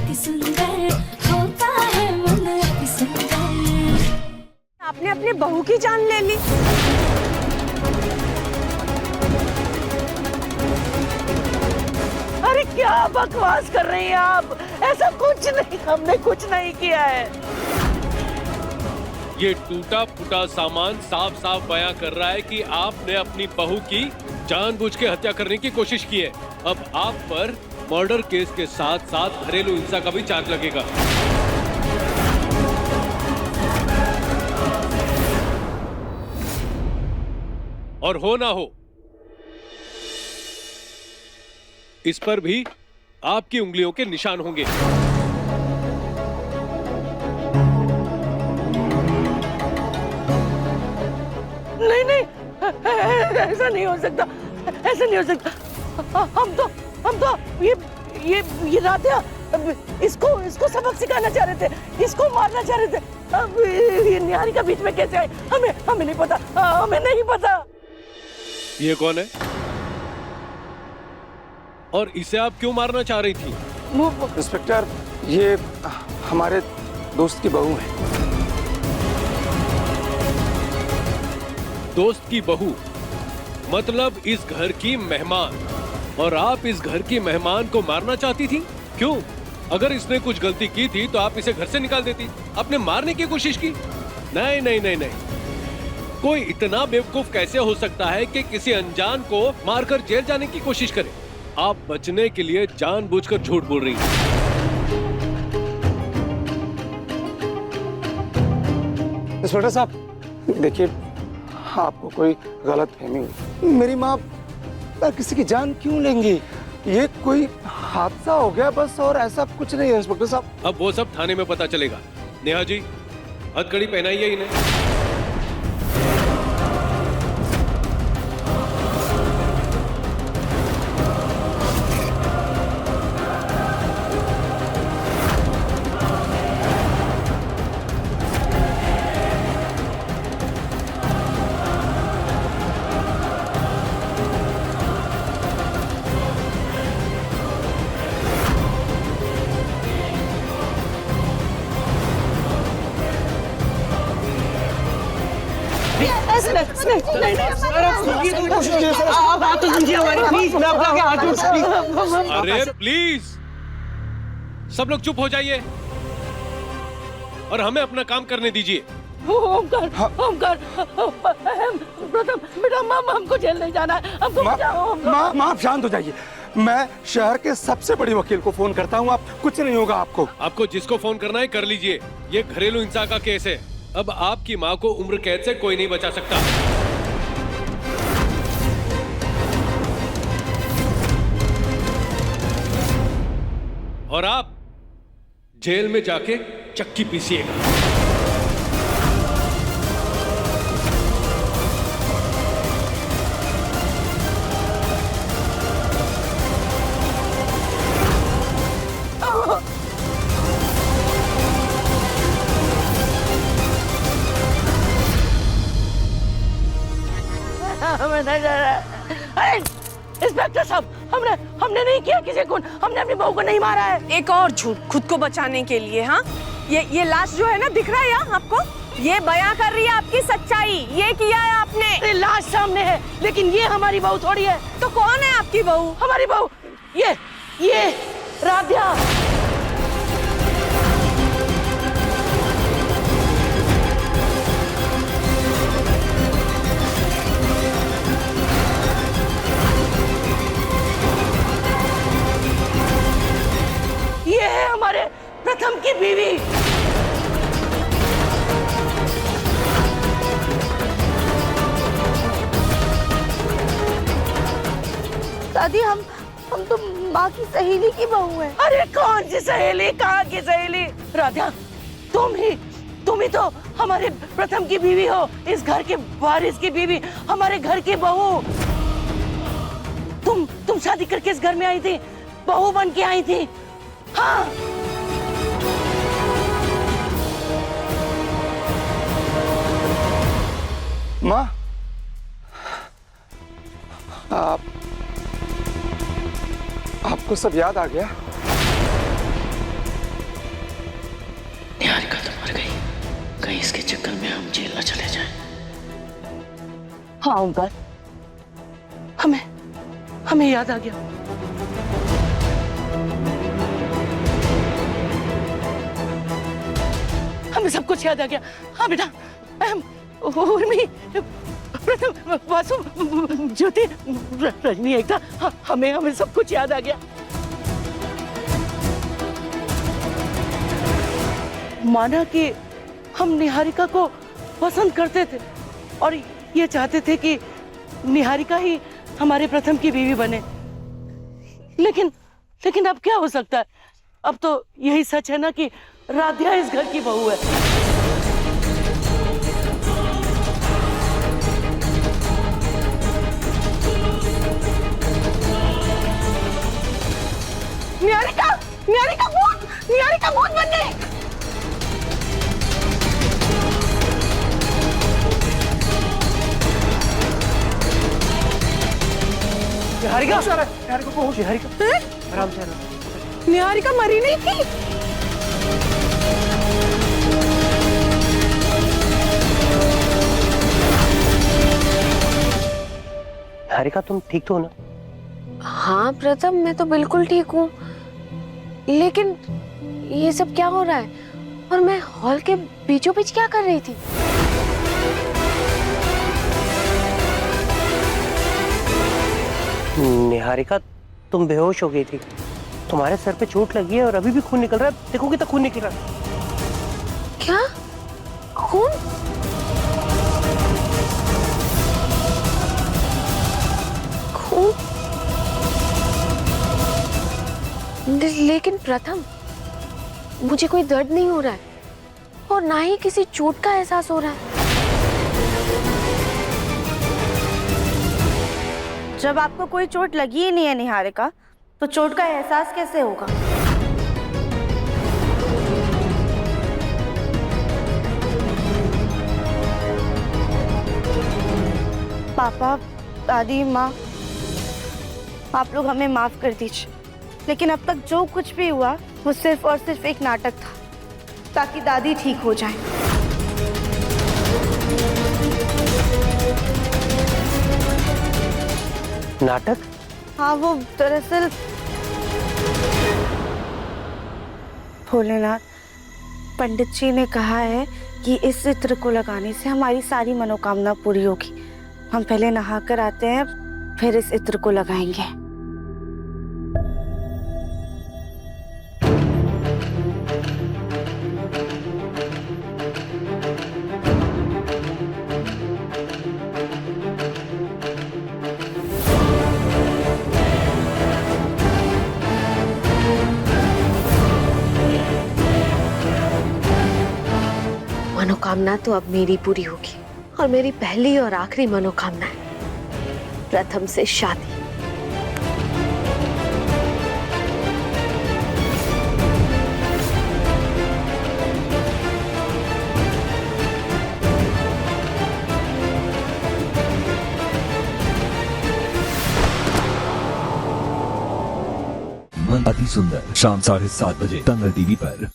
अति सुंदर होता है मन अति सुंदर। आपने अपनी बहू की जान ले ली। अरे क्या बकवास कर रही हैं आप? ऐसा कुछ नहीं, हमने कुछ नहीं किया है। ये टूटा फूटा सामान साफ साफ बयां कर रहा है कि आपने अपनी बहू की जानबूझ के हत्या करने की कोशिश की है। अब आप पर मर्डर केस के साथ साथ घरेलू हिंसा का भी चार्ज लगेगा। और हो ना हो, इस पर भी आपकी उंगलियों के निशान होंगे। नहीं नहीं, ऐसा नहीं हो सकता, ऐसा नहीं हो सकता। हम तो ये राधिया इसको सबक सिखाना चाह रहे थे, इसको मारना चाह रहे थे। अब ये निहारिका बीच में कैसे आई? हमें नहीं पता, हमें नहीं पता। ये कौन है और इसे आप क्यों मारना चाह रही थी? इंस्पेक्टर, ये हमारे दोस्त की बहू है। दोस्त की बहू मतलब इस घर की मेहमान, और आप इस घर की मेहमान को मारना चाहती थी? क्यों? अगर इसने कुछ गलती की थी तो आप इसे घर से निकाल देती। आपने मारने की कोशिश की? नहीं नहीं नहीं नहीं, कोई इतना बेवकूफ कैसे हो सकता है कि किसी अनजान को मारकर जेल जाने की कोशिश करे? आप बचने के लिए जानबूझकर झूठ बोल रही हैं। इंस्पेक्टर साहब, देखिए, आपको कोई गलत फहमी हुई। मेरी माँ किसी की जान क्यों लेंगी? ये कोई हादसा हो गया बस, और ऐसा कुछ नहीं है इंस्पेक्टर साहब। अब वो सब थाने में पता चलेगा। नेहा जी, हथकड़ी पहनाइए इन्हें। अरे प्लीज सब लोग चुप हो जाइए और हमें अपना काम करने दीजिए। ओमकार, प्रथम बेटा, हमको जेल नहीं जाना है, हमको बचाओ। माँ, आप शांत हो जाइए। मैं शहर के सबसे बड़े वकील को फोन करता हूँ, आप कुछ नहीं होगा आपको। आपको जिसको फोन करना है कर लीजिए। ये घरेलू हिंसा का केस है। अब आपकी माँ को उम्र कैद से कोई नहीं बचा सकता। और आप जेल में जाके चक्की पीसिएगा। हमें नहीं जाना। अरे इंस्पेक्टर साहब, हमने नहीं किया किसी को, हमने अपनी बहू को नहीं मारा है। एक और झूठ खुद को बचाने के लिए। हाँ, ये लाश जो है ना, दिख रहा है यहाँ आपको? ये बयां कर रही है आपकी सच्चाई। ये किया है आपने। अरे लाश सामने है, लेकिन ये हमारी बहू थोड़ी है। तो कौन है आपकी बहू? हमारी बहू ये राधिया। ये है हमारे प्रथम की बीवी। दादी, हम तो माँ की सहेली की बहू है। अरे कौन सी सहेली, कहाँ की सहेली? राधा, तुम ही तो हमारे प्रथम की बीवी हो, इस घर के वारिस की बीवी, हमारे घर की बहू। तुम शादी करके इस घर में आई थी, बहू बन के आई थी। हाँ, माँ, आपको सब याद आ गया? कहीं इसके चक्कर में हम जेल न चले जाएं। हाँ ओंकार, हमें हमें याद आ गया। हमें सब कुछ याद आ गया। हाँ बेटा, उर्मी, प्रथम, वासु, ज्योति, रजनी, एकता, हमें सब कुछ याद आ गया। माना कि हम निहारिका को पसंद करते थे और ये चाहते थे कि निहारिका ही हमारे प्रथम की बीवी बने, लेकिन अब क्या हो सकता है? अब तो यही सच है ना कि राध्या इस घर की बहू है। निहारिका भूत बन गई। निहारिका को होश, निहारिका आराम से आराम। निहारिका मरी नहीं थी। निहारिका तुम ठीक तो हो ना? हाँ प्रथम, मैं तो बिल्कुल ठीक हूँ, लेकिन ये सब क्या हो रहा है? और मैं हॉल के बीचों बीच क्या कर रही थी? निहारिका तुम बेहोश हो गई थी, तुम्हारे सर पे चोट लगी है और अभी भी खून निकल रहा है। देखो कितना खून निकल रहा है। क्या खून? खून? लेकिन प्रथम, मुझे कोई दर्द नहीं हो रहा है और ना ही किसी चोट का एहसास हो रहा है। जब आपको कोई चोट लगी ही नहीं है निहारिका, तो चोट का एहसास कैसे होगा? पापा, दादी, माँ, आप लोग हमें माफ कर दीजिए, लेकिन अब तक जो कुछ भी हुआ वो सिर्फ और सिर्फ एक नाटक था, ताकि दादी ठीक हो जाए। नाटक? हाँ, वो दरअसल भोलेनाथ, पंडित जी ने कहा है कि इस इत्र को लगाने से हमारी सारी मनोकामना पूरी होगी। हम पहले नहा कर आते हैं, फिर इस इत्र को लगाएंगे। मनोकामना तो अब मेरी पूरी होगी, और मेरी पहली और आखिरी मनोकामना है प्रथम से शादी। अति सुंदर शाम 7:30 बजे दंगल टीवी पर।